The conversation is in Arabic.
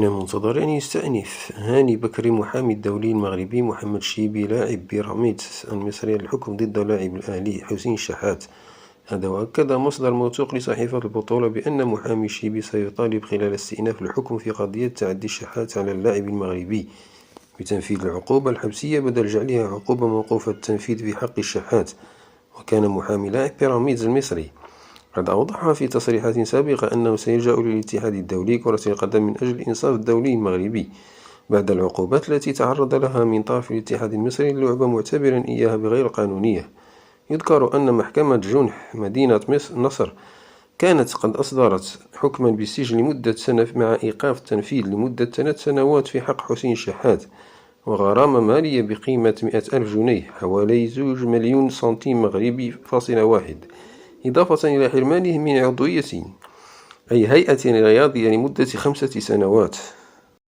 من المنتظر أن يستأنف هاني بكري محامي الدولي المغربي محمد شيبي لاعب بيراميدز المصري الحكم ضد لاعب الأهلي حسين شحات. هذا وأكد مصدر موثوق لصحيفة البطولة بأن محامي شيبي سيطالب خلال استئناف الحكم في قضية تعدي الشحات على اللاعب المغربي بتنفيذ العقوبة الحبسية بدل جعلها عقوبة موقوفة التنفيذ في حق الشحات. وكان محامي لاعب بيراميدز المصري قد أوضح في تصريحات سابقة أنه سيلجأ للاتحاد الدولي كرة القدم من أجل الإنصاف الدولي المغربي بعد العقوبات التي تعرض لها من طرف الاتحاد المصري للعبة معتبرا إياها بغير قانونية. يذكر أن محكمة جنح مدينة نصر كانت قد أصدرت حكما بالسجن لمدة سنة مع إيقاف التنفيذ لمدة 3 سنوات في حق حسين شحات وغرامة مالية بقيمة 100,000 جنيه حوالي 2 مليون سنتيم مغربي فاصلة واحد، إضافة إلى حرمانه من عضوية أي هيئة رياضية لمدة 5 سنوات.